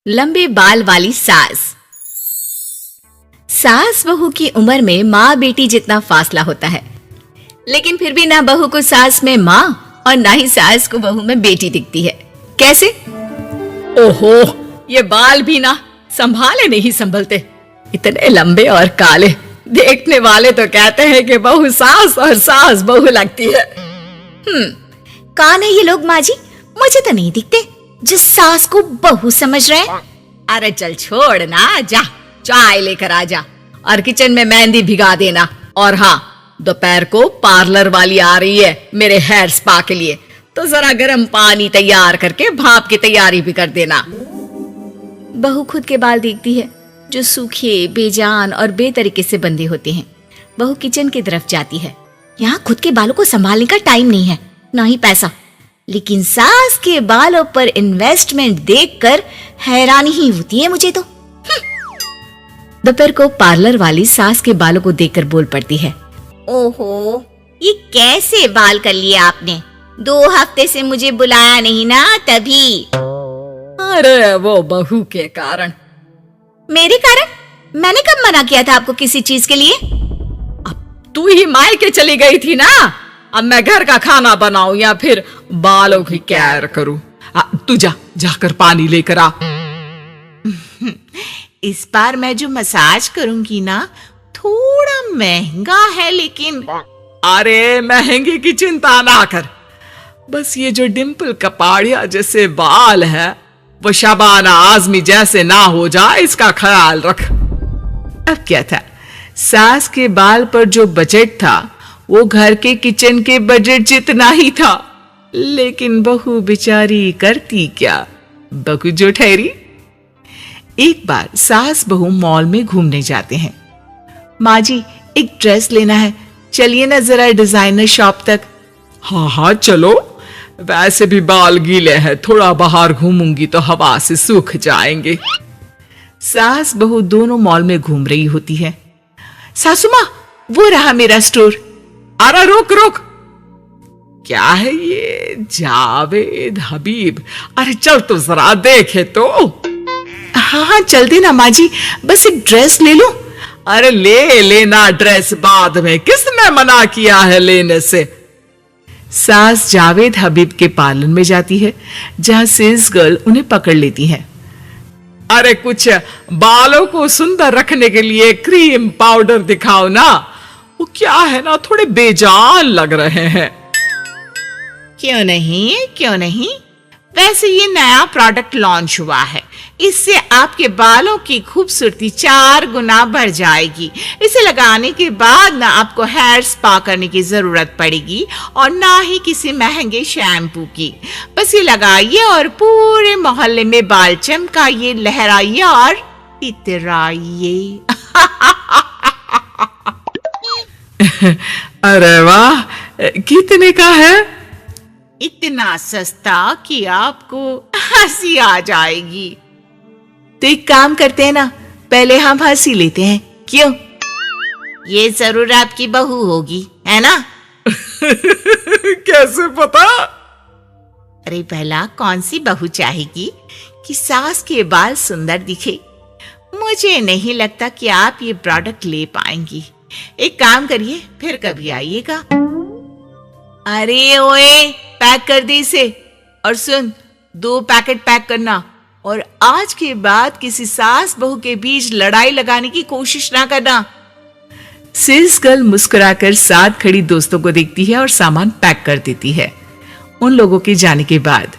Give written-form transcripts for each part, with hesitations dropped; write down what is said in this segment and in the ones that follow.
लंबे बाल वाली सास। सास बहू की उम्र में माँ बेटी जितना फासला होता है, लेकिन फिर भी ना बहू को सास में माँ और ना ही सास को बहू में बेटी दिखती है। कैसे? ओहो, ये बाल भी ना संभाले नहीं संभलते, इतने लंबे और काले। देखने वाले तो कहते हैं कि बहू सास और सास बहू लगती है। कौन है ये लोग माँ जी? मुझे तो नहीं दिखते जिस सास को बहू समझ रहे हैं। अरे चल छोड़ ना, जा चाय लेकर आ जा और किचन में मेहंदी भिगा देना। और हाँ, दोपहर को पार्लर वाली आ रही है मेरे हेयर स्पा के लिए, तो जरा गर्म पानी तैयार करके भाप की तैयारी भी कर देना। बहू खुद के बाल देखती है जो सूखे, बेजान और बेतरीके से बंधे होते हैं। बहू किचन की तरफ जाती है। यहाँ खुद के बालों को संभालने का टाइम नहीं है, ना ही पैसा, लेकिन सास के बालों पर इन्वेस्टमेंट देखकर हैरानी ही होती है मुझे तो। दोपहर को पार्लर वाली सास के बालों को देखकर बोल पड़ती है, ओहो, ये कैसे बाल कर लिए आपने? 2 हफ्ते से मुझे बुलाया नहीं ना, तभी। अरे वो बहू के कारण। मेरे कारण? मैंने कब मना किया था आपको किसी चीज के लिए? अब तू ही मायके चली गई थी ना, अब मैं घर का खाना बनाऊं या फिर बालों की केयर करूं? तू जाकर पानी लेकर आ। इस बार मैं जो मसाज करूंगी ना, थोड़ा महंगा है, लेकिन अरे महंगे की चिंता ना कर, बस ये जो डिम्पल कपाड़िया जैसे बाल है वो शबाना आजमी जैसे ना हो जाए, इसका ख्याल रख। अब क्या था, सास के बाल पर जो बजट था वो घर के किचन के बजट जितना ही था, लेकिन बहू बेचारी करती क्या, बहू जो ठहरी। एक बार सास बहू मॉल में घूमने जाते हैं। माँ जी, एक ड्रेस लेना है, चलिए ना जरा डिजाइनर शॉप तक। हाँ चलो, वैसे भी बाल गीले हैं, थोड़ा बाहर घूमूंगी तो हवा से सूख जाएंगे। सास बहू दोनों मॉल में घूम रही होती है। सासू माँ, वो रहा मेरा स्टोर। अरे रुक, क्या है ये? जावेद हबीब। अरे चल तो जरा देखे तो। हाँ चल देना माँ जी, बस एक ड्रेस ले लो। अरे ले लेना ड्रेस बाद में, किसने मना किया है लेने से? सास जावेद हबीब के पार्लर में जाती है, जहां सेल्स गर्ल उन्हें पकड़ लेती है। अरे कुछ बालों को सुंदर रखने के लिए क्रीम पाउडर दिखाओ ना, वो क्या है ना, थोड़े बेजान लग रहे हैं। क्यों नहीं, वैसे ये नया प्रोडक्ट लॉन्च हुआ है, इससे आपके बालों की खूबसूरती 4 गुना बढ़ जाएगी। इसे लगाने के बाद ना आपको हेयर स्पा करने की जरूरत पड़ेगी और ना ही किसी महंगे शैम्पू की। बस ये लगाइए और पूरे मोहल्ले में बाल चमकाइए, लहराइए और इतराइए। अरे वाह, कितने का है? इतना सस्ता कि आपको हंसी आ जाएगी। तो एक काम करते हैं ना, पहले हम हंसी लेते हैं, क्यों? ये जरूर आपकी बहू होगी, है ना? कैसे पता? अरे भला कौन सी बहू चाहेगी कि सास के बाल सुंदर दिखे? मुझे नहीं लगता कि आप ये प्रोडक्ट ले पाएंगी। एक काम करिए, फिर कभी आइएगा। अरे ओए, पैक कर दे इसे, और सुन, 2 पैकेट पैक करना, और आज के बाद किसी सास बहू के बीच लड़ाई लगाने की कोशिश ना करना। सेल्स गर्ल मुस्कुराकर साथ खड़ी दोस्तों को देखती है और सामान पैक कर देती है। उन लोगों के जाने के बाद,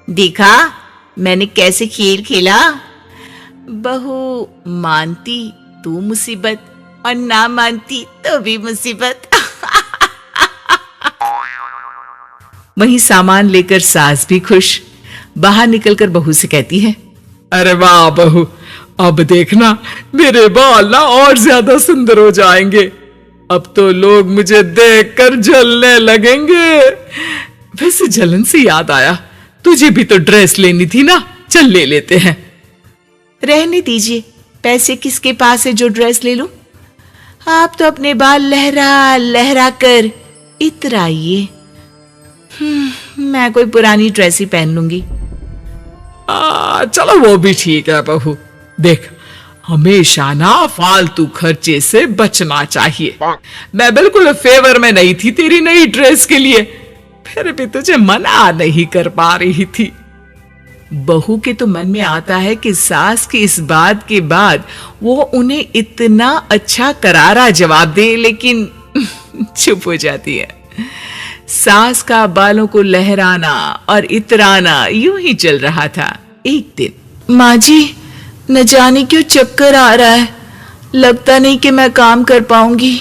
देखा मैंने कैसे खेल खेला? बहू मानती तो मुसीबत, और ना मानती तो भी मुसीबत। वहीं सामान लेकर सास भी खुश बाहर निकलकर बहू से कहती है, अरे वाह बहू, अब देखना मेरे बाल ना और ज्यादा सुंदर हो जाएंगे। अब तो लोग मुझे देखकर जलने लगेंगे। वैसे जलन से याद आया, तुझे भी तो ड्रेस लेनी थी ना, चल ले लेते हैं। रहने दीजिए, पैसे किसके पास है जो ड्रेस ले लूं? आप तो अपने बाल लहरा लहरा कर इतराइए। मैं कोई पुरानी ड्रेस ही पहन लूंगी। चलो वो भी ठीक है बहू। देख, हमेशा ना फालतू खर्चे से बचना चाहिए। मैं बिल्कुल फेवर में नहीं थी तेरी नई ड्रेस के लिए, फिर भी तुझे मना नहीं कर पा रही थी। बहू के तो मन में आता है कि सास की इस बात के बाद वो उन्हें इतना अच्छा करारा जवाब दे, लेकिन चुप हो जाती है। सास का बालों को लहराना और इतराना यूं ही चल रहा था। एक दिन, माँ जी, न जाने क्यों चक्कर आ रहा है, लगता नहीं कि मैं काम कर पाऊंगी,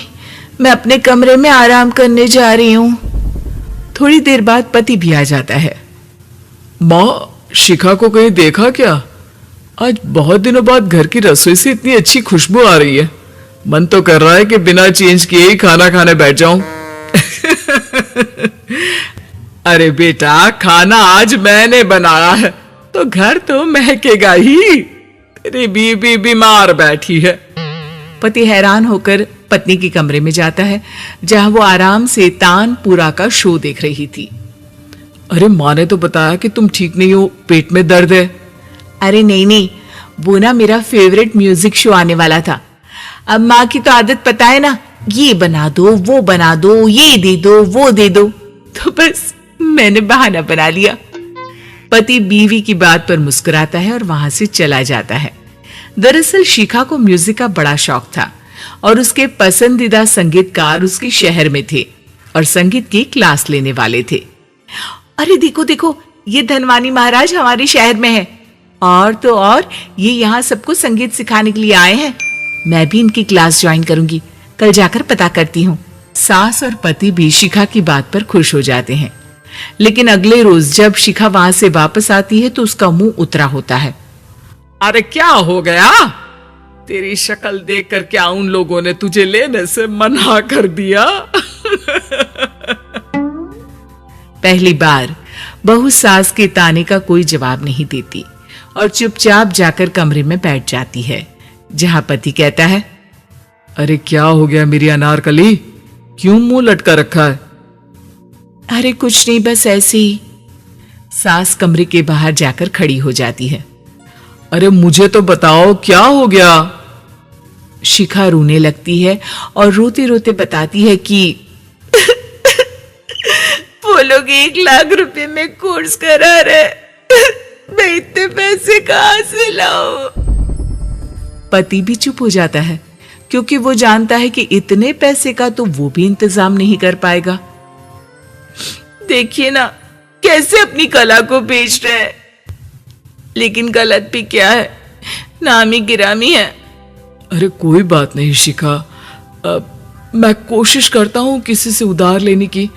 मैं अपने कमरे में आराम करने जा रही हूँ। थोड़ी देर बाद पति भी आ जाता है। माँ, शिखा को कहीं देखा क्या? आज बहुत दिनों बाद घर की रसोई से इतनी अच्छी खुशबू आ रही है। मन तो कर रहा है कि बिना चेंज किए ही खाना खाने बैठ जाऊं। अरे बेटा, खाना आज मैंने बनाया है तो घर तो महकेगा ही। तेरी बीबी बीमार बैठी है। पति हैरान होकर पत्नी के कमरे में जाता है, जहां वो आराम से तानपुरा का शो देख रही थी। अरे, माँ ने तो बताया कि तुम ठीक नहीं हो, पेट में दर्द है। अरे नहीं नहीं, वो ना मेरा फेवरेट म्यूजिक शो आने वाला था। अब माँ की तो आदत पता है ना, ये बना दो, वो बना दो, ये दे दो, वो दे दो, तो बस मैंने बहाना बना लिया। पति बीवी की बात पर मुस्कुराता है और वहां से चला जाता है। दरअसल शिखा को म्यूजिक का बड़ा शौक था और उसके पसंदीदा संगीतकार उसके शहर में थे और संगीत की क्लास लेने वाले थे। अरे देखो देखो, ये धनवानी महाराज हमारे शहर में है, और तो और ये यहाँ सबको संगीत सिखाने के लिए आए हैं। मैं भी इनकी क्लास ज्वाइन करूंगी, कल जाकर पता करती हूँ। सास और पति भी शिखा की बात पर खुश हो जाते हैं, लेकिन अगले रोज जब शिखा वहां से वापस आती है तो उसका मुंह उतरा होता है। अरे क्या हो गया? तेरी शक्ल देखकर क्या उन लोगों ने तुझे लेने से मना कर दिया? पहली बार बहू सास के ताने का कोई जवाब नहीं देती और चुपचाप जाकर कमरे में बैठ जाती है, जहां पति कहता है, अरे क्या हो गया मेरी अनारकली, क्यों मुंह लटका रखा है? अरे कुछ नहीं, बस ऐसे ही। सास कमरे के बाहर जाकर खड़ी हो जाती है। अरे मुझे तो बताओ, क्या हो गया? शिखा रोने लगती है और रोते रोते बताती है कि वो लोग 1 लाख रुपए में कोर्स करा रहे, मैं इतने पैसे कहां से लाऊं? पति भी चुप हो जाता है, क्योंकि वो जानता है कि इतने पैसे का तो वो भी इंतजाम नहीं कर पाएगा। देखिए ना, कैसे अपनी कला को बेच रहे हैं, लेकिन गलत भी क्या है, नामी गिरामी है। अरे कोई बात नहीं शिखा, मैं कोशिश करता हूँ किसी से उधार लेने की।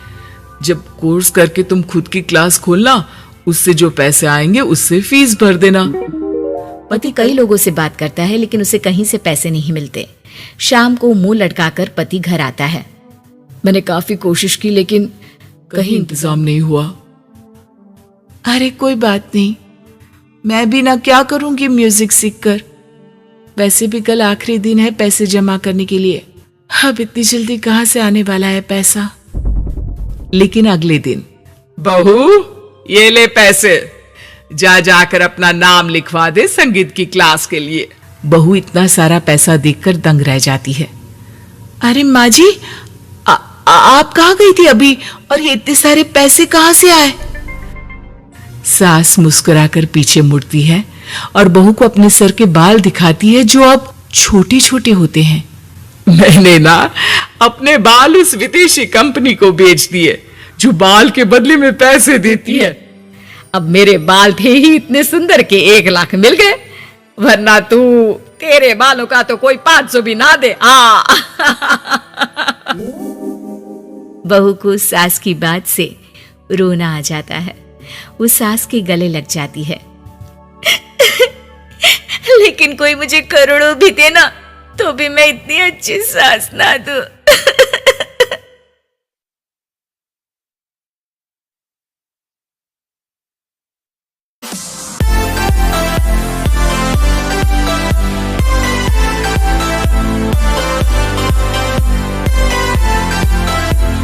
जब कोर्स करके तुम खुद की क्लास खोलना, उससे जो पैसे आएंगे उससे फीस भर देना। पति कई लोगों से बात करता है, लेकिन उसे कहीं से पैसे नहीं मिलते। शाम को मुंह लटकाकर पति घर आता है। मैंने काफी कोशिश की, लेकिन कहीं इंतजाम नहीं हुआ। अरे कोई बात नहीं, मैं भी ना क्या करूंगी म्यूजिक सीखकर। वैसे भी कल आखिरी दिन है पैसे जमा करने के लिए, अब इतनी जल्दी कहां से आने वाला है पैसा। लेकिन अगले दिन, बहू ये ले पैसे, जाकर अपना नाम लिखवा दे संगीत की क्लास के लिए। बहू इतना सारा पैसा देखकर दंग रह जाती है। अरे माँ जी, आप कहाँ गई थी अभी, और ये इतने सारे पैसे कहाँ से आए? सास मुस्कुराकर पीछे मुड़ती है और बहू को अपने सर के बाल दिखाती है, जो अब छोटे छोटे होते हैं। मैंने ना अपने बाल उस विदेशी कंपनी को बेच दिए, जो बाल के बदले में पैसे देती है। अब मेरे बाल थे ही इतने सुंदर के 1 लाख मिल गए, वरना तेरे बालों का तो कोई 500 भी ना दे। बहू को सास की बात से रोना आ जाता है। वो सास के गले लग जाती है। लेकिन कोई मुझे करोड़ों भी देना तो भी मैं इतनी अच्छी सास ना दूं।